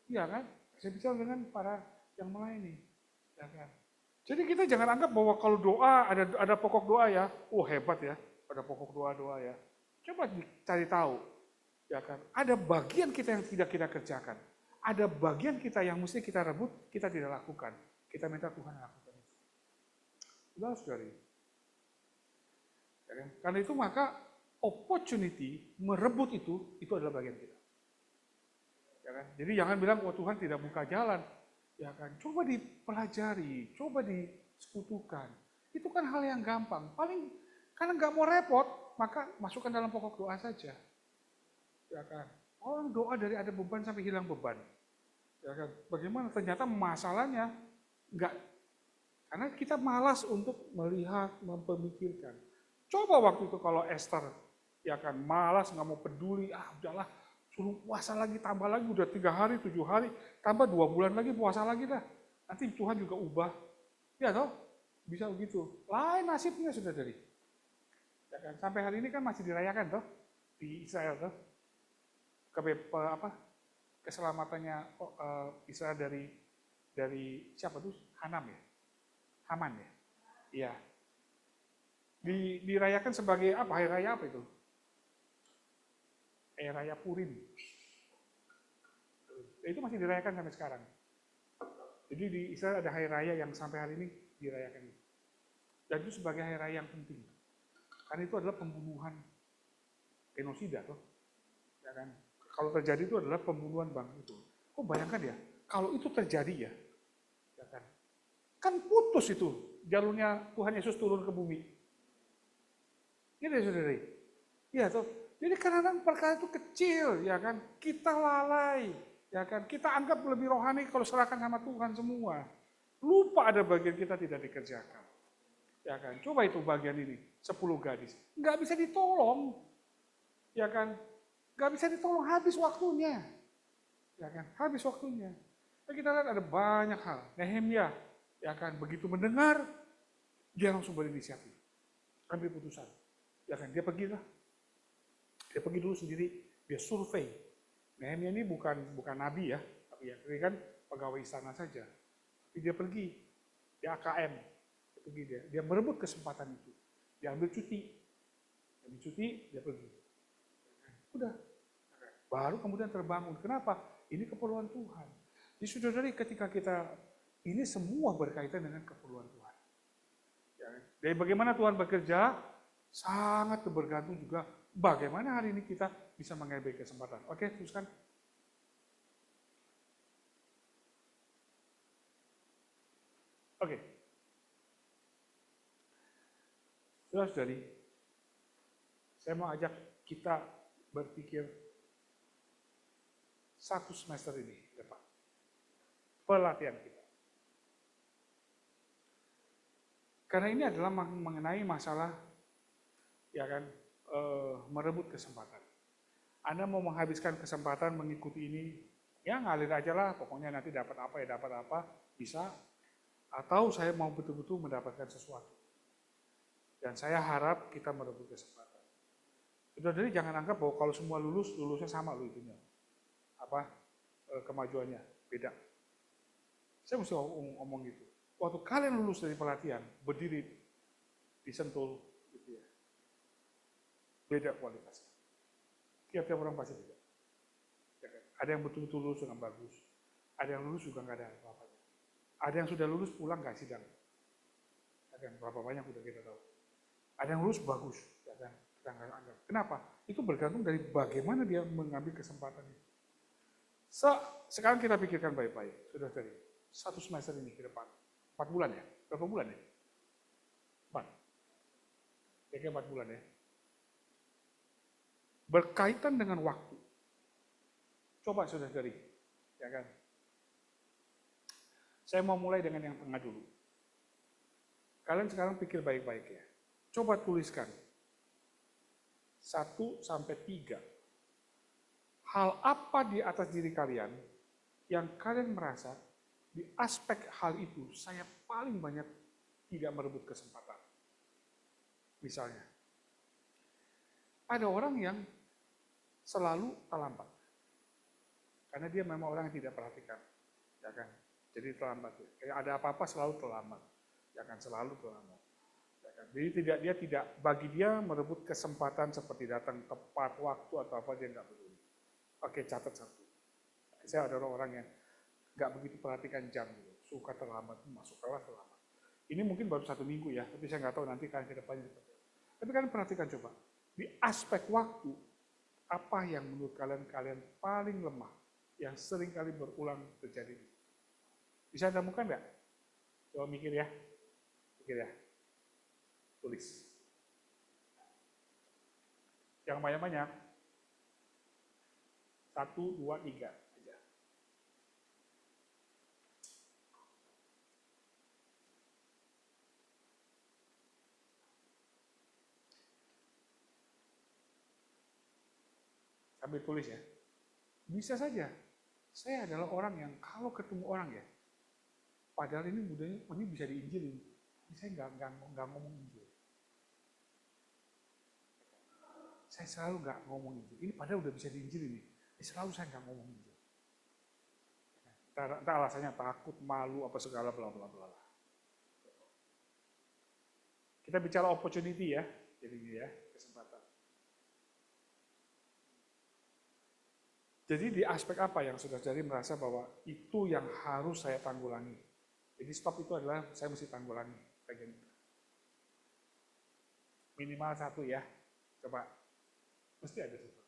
Iya kan? Saya bicara dengan para yang melayani. Ya kan? Jadi kita jangan anggap bahwa kalau doa, ada pokok doa ya, oh hebat ya, ada pokok doa-doa ya. Coba cari tahu, ya kan? Ada bagian kita yang tidak kita kerjakan. Ada bagian kita yang mesti kita rebut, kita tidak lakukan. Kita minta Tuhan lakukan itu. Saudara-saudari. Ya kan? Karena itu maka opportunity merebut itu adalah bagian kita. Ya Ya kan? Jadi jangan bilang, oh Tuhan tidak buka jalan. Ya kan? Coba dipelajari, coba disekutukan. Itu kan hal yang gampang. Paling karena nggak mau repot, maka masukkan dalam pokok doa saja. Ya kan? Orang doa dari ada beban sampai hilang beban. Ya kan? Bagaimana ternyata masalahnya nggak, karena kita malas untuk melihat, memikirkan. Coba waktu itu kalau Esther, ya kan, malas, nggak mau peduli, udahlah, suruh puasa lagi, tambah lagi, udah 3 hari, 7 hari, tambah 2 bulan lagi puasa lagi dah. Nanti Tuhan juga ubah. Ya toh, bisa begitu. Lain nasibnya sudah dari. Ya kan? Sampai hari ini kan masih dirayakan toh di Israel toh. Keselamatannya Israel dari siapa tuh? Hanam ya? Haman ya? Iya. Dirayakan sebagai apa? Hari raya apa itu? Hari raya Purim. Itu masih dirayakan sampai sekarang. Jadi di Israel ada hari raya yang sampai hari ini dirayakan. Dan itu sebagai hari raya yang penting. Karena itu adalah pembunuhan genosida toh. Ya kan? Kalau terjadi itu adalah pembunuhan bangsa itu. Kok bayangkan ya, kalau itu terjadi ya kan? Kan putus itu jalurnya Tuhan Yesus turun ke bumi. Ini ya saudari. Iya toh. Jadi kadang-kadang perkara itu kecil, ya kan? Kita lalai, ya kan? Kita anggap lebih rohani kalau serahkan sama Tuhan semua. Lupa ada bagian kita tidak dikerjakan. Ya kan? Coba itu bagian ini, 10 gadis. Nggak bisa ditolong. Ya kan? Nggak bisa ditolong, habis waktunya. Ya kan? Habis waktunya. Nah, kita lihat ada banyak hal. Nehemia, ya kan? Begitu mendengar, dia langsung berinisiatif. Ambil putusan. Ya kan? Dia pergi lah. Dia pergi dulu sendiri, dia survei. Nehemia ini bukan nabi ya, tapi ya, dia kan pegawai istana saja. Tapi dia pergi, dia AKM. Dia pergi dia merebut kesempatan itu. Dia ambil cuti. Dia pergi. Udah. Baru kemudian terbangun. Kenapa? Ini keperluan Tuhan. Jadi saudara-saudari, ketika kita, ini semua berkaitan dengan keperluan Tuhan. Ya, dari bagaimana Tuhan bekerja, sangat bergantung juga bagaimana hari ini kita bisa mengambil kesempatan. Oke, teruskan. Oke. Saudara-saudari, saya mau ajak kita berpikir 1 semester ini ke depan. Pelatihan kita. Karena ini adalah mengenai masalah, ya kan, merebut kesempatan. Anda mau menghabiskan kesempatan mengikuti ini, ya ngalir aja lah, pokoknya nanti dapat apa ya dapat apa, bisa. Atau saya mau betul-betul mendapatkan sesuatu. Dan saya harap kita merebut kesempatan. Saudara-saudari jangan anggap bahwa kalau semua lulusnya sama loh itunya. Kemajuannya, beda. Saya mesti ngomong gitu. Waktu kalian lulus dari pelatihan, berdiri di Sentul, gitu ya, beda kualitasnya. Tiap-tiap orang pasti beda. Ya kan? Ada yang betul-betul lulus dengan bagus, ada yang lulus juga nggak ada apa-apanya. Ada yang sudah lulus pulang nggak sidang. Ya kan? Berapa banyak udah kita tahu. Ada yang lulus bagus, ya kan? Kita nggak anggap. Kenapa? Itu bergantung dari bagaimana dia mengambil kesempatan itu. Sekarang kita pikirkan baik-baik, sudah dari 1 semester ini ke depan, 4 bulan ya? Berapa bulan ya? 4. Kayaknya 4 bulan ya. Berkaitan dengan waktu. Coba saudara-saudari, ya kan? Saya mau mulai dengan yang tengah dulu. Kalian sekarang pikir baik-baik ya. Coba tuliskan 1 sampai 3. Hal apa di atas diri kalian yang kalian merasa di aspek hal itu saya paling banyak tidak merebut kesempatan. Misalnya, ada orang yang selalu terlambat. Karena dia memang orang yang tidak perhatikan. Ya kan? Jadi terlambat. Kayak ada apa-apa selalu terlambat. Ya kan? Selalu terlambat. Ya kan? Jadi bagi dia merebut kesempatan seperti datang tepat waktu atau apa dia nggak peduli. Oke, catat 1. Saya ada orang yang nggak begitu perhatikan jam, gitu. Suka terlambat, masuk kelas terlambat. Ini mungkin baru 1 minggu ya, tapi saya nggak tahu nanti kalian ke depannya seperti apa. Tapi kalian perhatikan coba, di aspek waktu, apa yang menurut kalian paling lemah, yang sering kali berulang terjadi. Bisa temukan nggak? Coba mikir ya. Tulis. Yang banyak-banyak. 1, 2, 3 aja. Sambil tulis ya. Bisa saja. Saya adalah orang yang kalau ketemu orang ya, padahal ini mudanya, ini bisa diinjilin. Saya nggak ngomong Injil. Saya selalu nggak ngomong Injil. Ini padahal udah bisa diinjilin nih. Selalu saya nggak ngomong Injil. Entah alasannya takut, malu, apa segala bla bla bla. Kita bicara opportunity ya, jadi ya kesempatan. Jadi di aspek apa yang saudara-saudari merasa bahwa itu yang harus saya tanggulangi? Jadi stop itu adalah saya mesti tanggulangi bagian itu. Minimal 1 ya, coba. Mesti ada sesuatu.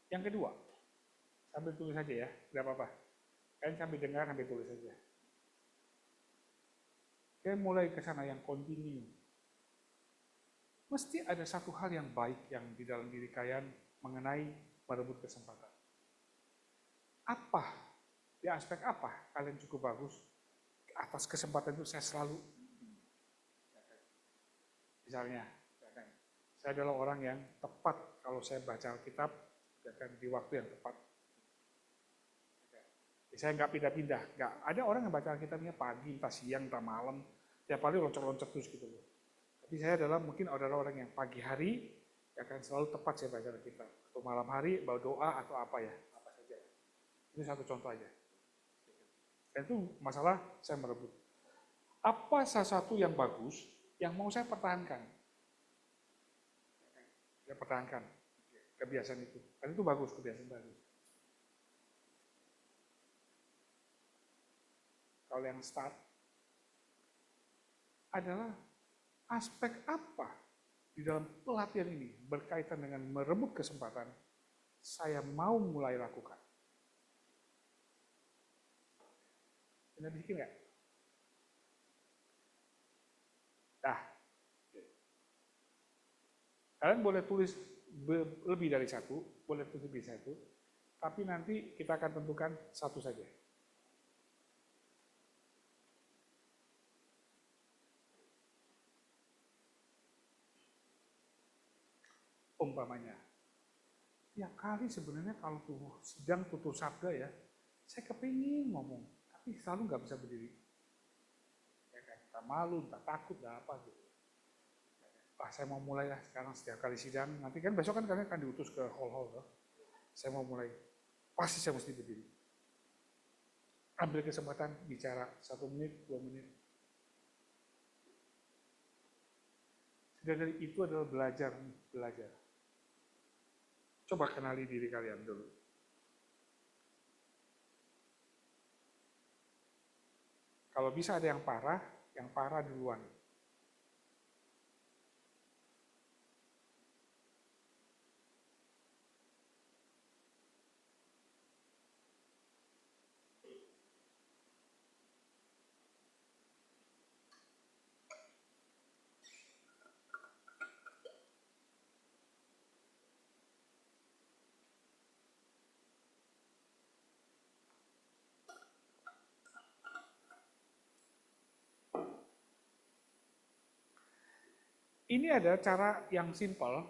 Yang kedua, sambil tulis saja ya, tidak apa-apa. Kalian sambil dengar, sambil tulis saja. Kayak mulai ke sana yang continue. Mesti ada satu hal yang baik yang di dalam diri kalian mengenai merebut kesempatan. Apa? Di aspek apa kalian cukup bagus? Atas kesempatan itu saya selalu. Misalnya, saya adalah orang yang tepat kalau saya baca Alkitab di waktu yang tepat. Saya nggak pindah-pindah. Nggak. Ada orang yang baca Alkitabnya pagi, entah siang, entah malam. Tiap kali loncat-loncat terus gitu loh. Tapi saya adalah mungkin adalah orang yang pagi hari akan selalu tepat saya baca Alkitab. Atau malam hari bawa doa atau apa ya, apa saja. Ini satu contoh aja. Dan itu masalah saya merebut. Apa sesuatu yang bagus yang mau saya pertahankan? Saya pertahankan kebiasaan itu. Karena itu bagus, kebiasaan bagus. Kalau yang start adalah aspek apa di dalam pelatihan ini berkaitan dengan merebut kesempatan saya mau mulai lakukan. Anda bikin nggak? Nah, kalian boleh tulis lebih dari 1, boleh tulis lebih dari 1, tapi nanti kita akan tentukan 1 saja. Umpamanya, tiap kali sebenarnya kalau sedang tutur sabda ya, saya kepingin ngomong, tapi selalu nggak bisa berdiri. Ya kan, entah malu, entah takut, entah apa gitu. Saya mau mulai lah sekarang setiap kali sidang, nanti kan besok kan kalian akan diutus ke hall-hall. Saya mau mulai, pasti saya mesti berdiri. Ambil kesempatan bicara 1 menit, 2 menit. Dari itu adalah belajar. Coba kenali diri kalian dulu. Kalau bisa ada yang parah duluan. Ini ada cara yang simpel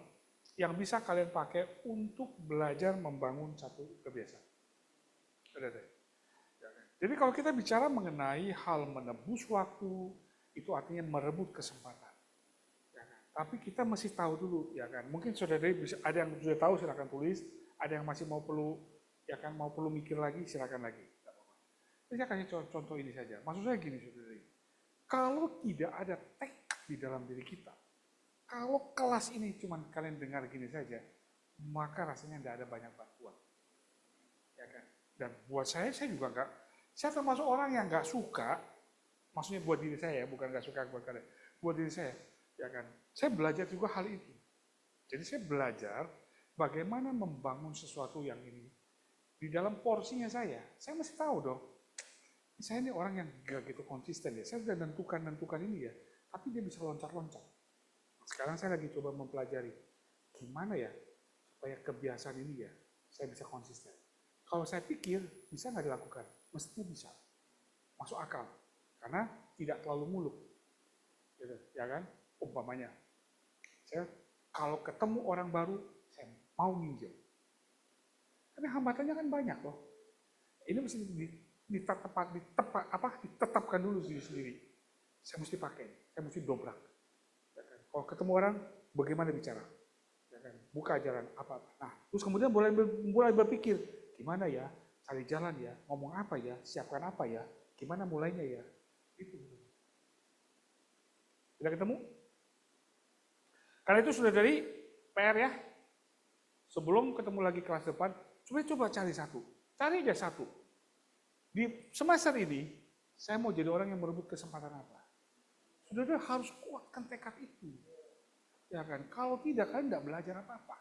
yang bisa kalian pakai untuk belajar membangun satu kebiasaan. Jadi kalau kita bicara mengenai hal menebus waktu, itu artinya merebut kesempatan. Ya kan? Tapi kita masih tahu dulu, ya kan? Mungkin saudara ada yang sudah tahu silakan tulis, ada yang masih mau perlu, ya kan? Mau perlu mikir lagi silakan lagi. Saya kasih contoh ini saja. Maksud saya gini saudara, kalau tidak ada tekad di dalam diri kita, kalau kelas ini cuma kalian dengar gini saja, maka rasanya tidak ada banyak bantuan. Ya kan? Dan buat saya juga enggak, saya termasuk orang yang nggak suka, maksudnya buat diri saya, bukan nggak suka buat kalian, buat diri saya, ya kan. Saya belajar juga hal itu. Jadi saya belajar bagaimana membangun sesuatu yang ini di dalam porsinya saya. Saya mesti tahu dong. Saya ini orang yang gak gitu konsisten ya. Saya sudah nentukan ini ya, tapi dia bisa loncat-loncat. Sekarang saya lagi coba mempelajari gimana ya supaya kebiasaan ini ya saya bisa konsisten. Kalau saya pikir bisa nggak dilakukan, mestinya bisa, masuk akal, karena tidak terlalu muluk, gitu, ya kan? Umpamanya, saya kalau ketemu orang baru, saya mau minjem. Karena hambatannya kan banyak loh. Ini mesti ditetapkan dulu sendiri. Saya mesti pakai, saya mesti dobrak. Ya kan? Kalau ketemu orang, bagaimana bicara? Ya kan? Buka jalan apa-apa. Nah, terus kemudian mulai berpikir, gimana ya, cari jalan ya, ngomong apa ya, siapkan apa ya, gimana mulainya ya. Itu. Sudah ketemu? Karena itu sudah dari PR ya. Sebelum ketemu lagi kelas depan, coba cari satu. Cari aja satu. Di semester ini, saya mau jadi orang yang merebut kesempatan apa. Saudara harus kuatkan tekad itu. Ya kan? Kalau tidak, kalian tidak belajar apa-apa.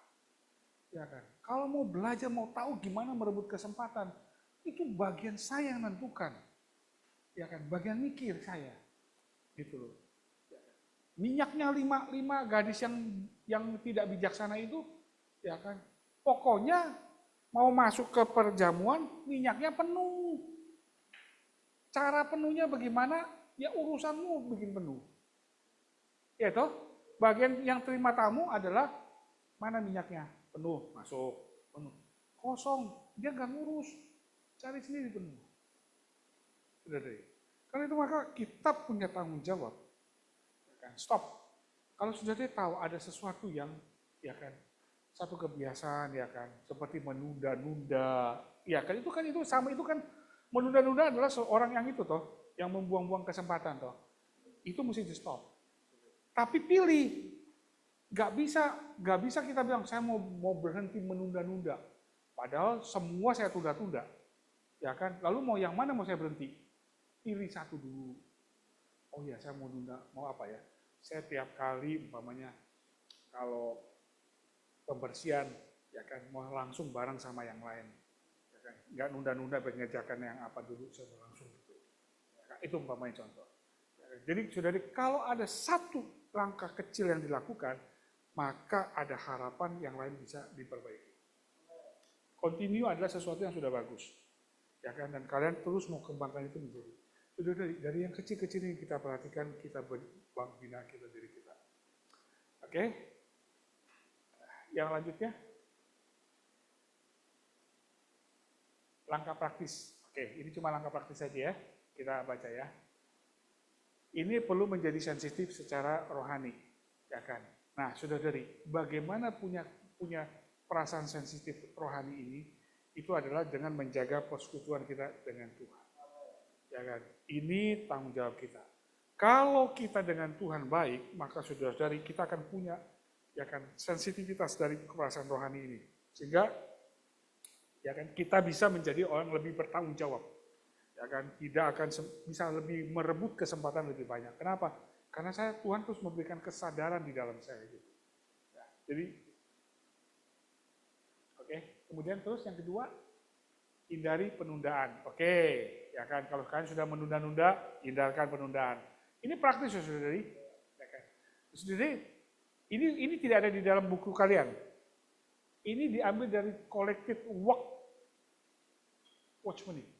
Ya kan? Kalau mau belajar, mau tahu gimana merebut kesempatan, itu bagian saya yang menentukan. Ya kan? Bagian mikir saya. Gitu loh. Ya kan? Minyaknya lima gadis yang tidak bijaksana itu, ya kan? Pokoknya mau masuk ke perjamuan, minyaknya penuh. Cara penuhnya bagaimana? Ya urusanmu bikin penuh. Ya toh? Bagian yang terima tamu adalah mana minyaknya? Penuh, masuk, penuh. Kosong, dia nggak ngurus. Cari sendiri penuh. Sudah deh. Karena itu maka kita punya tanggung jawab. Ya kan? Stop. Kalau sudah dia tahu ada sesuatu yang, ya kan, satu kebiasaan, ya kan, seperti menunda-nunda. Ya kan itu sama itu kan menunda-nunda adalah seorang yang itu toh, yang membuang-buang kesempatan toh. Itu mesti di stop. Tapi pilih, nggak bisa kita bilang saya mau berhenti menunda-nunda. Padahal semua saya tunda-tunda, ya kan? Lalu mau yang mana mau saya berhenti? Pilih satu dulu. Oh ya saya mau nunda, mau apa ya? Saya tiap kali umpamanya kalau pembersihan, ya kan mau langsung bareng sama yang lain, ya kan? Nggak nunda-nunda mengerjakan yang apa dulu saya mau langsung gitu. Ya kan? Itu umpamanya contoh. Ya kan? Jadi saudari kalau ada satu langkah kecil yang dilakukan, maka ada harapan yang lain bisa diperbaiki. Continue adalah sesuatu yang sudah bagus, ya kan? Dan kalian terus mau kembangkan itu menjadi. Sudah dari yang kecil-kecil ini kita perhatikan, kita bina kita diri kita. Oke? Yang lanjutnya, langkah praktis. Oke, ini cuma langkah praktis saja ya. Kita baca ya. Ini perlu menjadi sensitif secara rohani, ya kan? Nah, saudari, bagaimana punya perasaan sensitif rohani ini? Itu adalah dengan menjaga persekutuan kita dengan Tuhan, ya kan? Ini tanggung jawab kita. Kalau kita dengan Tuhan baik, maka saudari kita akan punya, ya kan, sensitivitas dari perasaan rohani ini, sehingga, ya kan, kita bisa menjadi orang lebih bertanggung jawab. Ya kan, tidak akan bisa lebih merebut kesempatan lebih banyak. Kenapa? Karena Tuhan terus memberikan kesadaran di dalam saya gitu. Ya, jadi, oke. Kemudian terus yang kedua, hindari penundaan. Oke, ya kan, kalau kalian sudah menunda-nunda, hindarkan penundaan. Ini praktis ya saudari. Ya kan? Saudari, ini tidak ada di dalam buku kalian. Ini diambil dari Collected Watchman.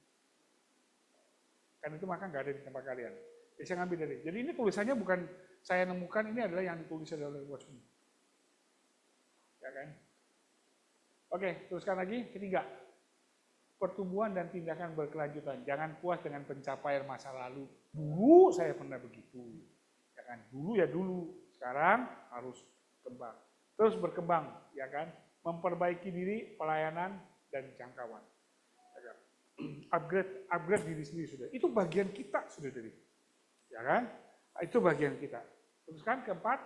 Kan itu maka nggak ada di tempat kalian. Jadi saya ngambil dari. Jadi ini tulisannya bukan saya nemukan, ini adalah yang ditulis oleh Watchman. Ya kan? Oke, teruskan lagi. Ketiga, pertumbuhan dan tindakan berkelanjutan. Jangan puas dengan pencapaian masa lalu. Dulu saya pernah begitu. Ya kan? Dulu ya dulu. Sekarang harus kembang. Terus berkembang, ya kan? Memperbaiki diri, pelayanan dan jangkauan. Upgrade diri sendiri sudah. Itu bagian kita sudah dari. Ya kan? Itu bagian kita. Terus kan keempat,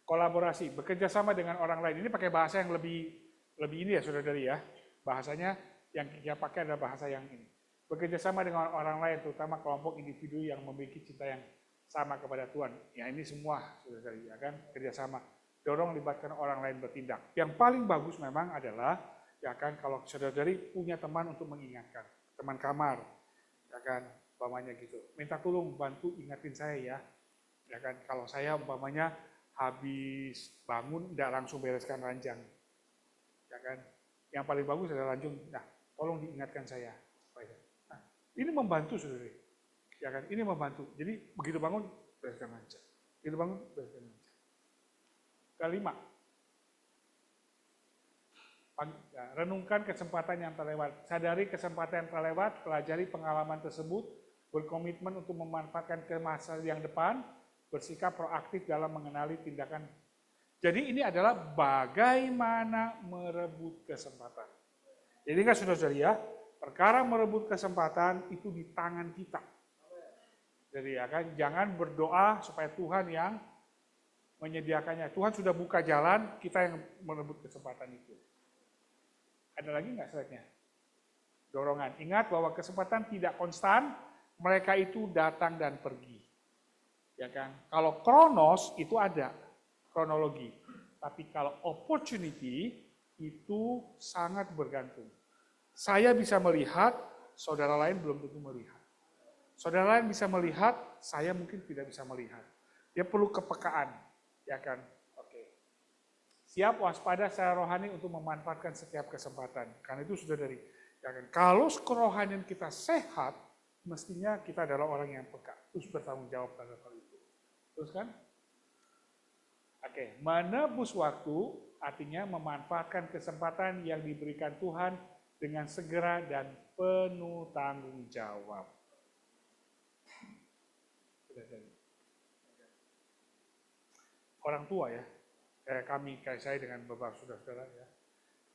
kolaborasi, bekerja sama dengan orang lain. Ini pakai bahasa yang lebih ini ya saudara-saudari ya. Bahasanya yang kita pakai adalah bahasa yang ini. Bekerja sama dengan orang lain, terutama kelompok individu yang memiliki cinta yang sama kepada Tuhan. Ya ini semua saudara-saudari, ya kan, kerjasama. Dorong libatkan orang lain bertindak. Yang paling bagus memang adalah, ya kan, kalau saudara-saudari punya teman untuk mengingatkan, teman kamar, ya kan, umpamanya gitu. Minta tolong bantu ingatin saya ya kan. Kalau saya umpamanya habis bangun tidak langsung bereskan ranjang, ya kan. Yang paling bagus adalah langsung, nah tolong diingatkan saya. Nah, ini membantu saudara, ya kan, ini membantu. Jadi begitu bangun bereskan ranjang, begitu bangun bereskan ranjang. Kelima, renungkan kesempatan yang terlewat. Sadari kesempatan yang terlewat, pelajari pengalaman tersebut, berkomitmen untuk memanfaatkan ke masa yang depan, bersikap proaktif dalam mengenali tindakan. Jadi ini adalah bagaimana merebut kesempatan. Jadi kan saudara-saudari ya, perkara merebut kesempatan itu di tangan kita. Jadi ya kan, jangan berdoa supaya Tuhan yang menyediakannya. Tuhan sudah buka jalan, kita yang merebut kesempatan itu. Ada lagi nggak slide-nya? Dorongan. Ingat bahwa kesempatan tidak konstan, mereka itu datang dan pergi. Ya kan? Kalau kronos itu ada kronologi, tapi kalau opportunity itu sangat bergantung. Saya bisa melihat, saudara lain belum tentu melihat. Saudara lain bisa melihat, saya mungkin tidak bisa melihat. Dia perlu kepekaan, ya kan? Oke. Siap waspada secara rohani untuk memanfaatkan setiap kesempatan. Karena itu sudah dari, ya kan? Kalau kerohanian kita sehat, mestinya kita adalah orang yang peka, terus bertanggung jawab terhadap hal itu. Terus kan? Oke, menebus waktu artinya memanfaatkan kesempatan yang diberikan Tuhan dengan segera dan penuh tanggung jawab. Orang tua ya, kayak saya dengan beberapa saudara-saudara ya,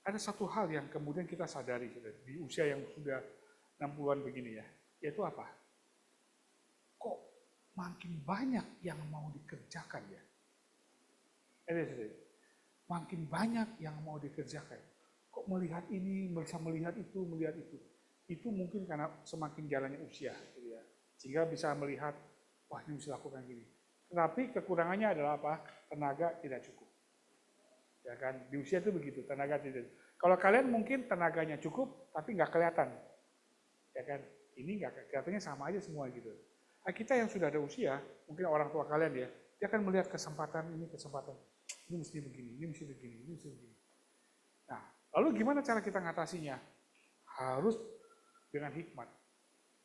ada satu hal yang kemudian kita sadari di usia yang sudah 60-an begini ya, yaitu apa? Kok makin banyak yang mau dikerjakan ya? Makin banyak yang mau dikerjakan. Kok melihat ini, bisa melihat itu, melihat itu. Itu mungkin karena semakin jalannya usia, gitu ya. Sehingga bisa melihat, wah ini bisa lakukan gini. Tetapi kekurangannya adalah apa? Tenaga tidak cukup. Ya kan, di usia itu begitu, tenaga tidak. Kalau kalian mungkin tenaganya cukup, tapi nggak kelihatan. Ya kan, ini nggak kelihatannya sama aja semua gitu. Nah, kita yang sudah ada usia, mungkin orang tua kalian ya, dia akan melihat kesempatan ini, kesempatan. Ini mesti begini, ini mesti begini, ini mesti begini. Nah, lalu gimana cara kita ngatasinya? Harus dengan hikmat.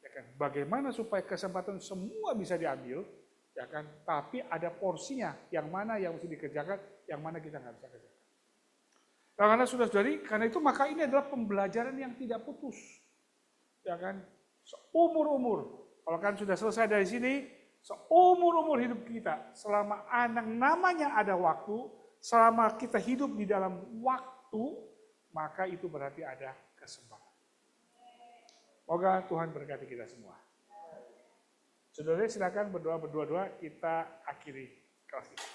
Ya kan? Bagaimana supaya kesempatan semua bisa diambil, ya kan? Tapi ada porsinya, yang mana yang mesti dikerjakan, yang mana kita nggak bisa kerjakan. Nah, karena sudah jadi, karena itu maka ini adalah pembelajaran yang tidak putus. Ya kan? Seumur-umur. Kalau kan sudah selesai dari sini, seumur-umur hidup kita, selama anak namanya ada waktu, selama kita hidup di dalam waktu, maka itu berarti ada kesempatan. Semoga Tuhan berkati kita semua. Saudara silakan berdoa berdua-dua, kita akhiri kelas ini.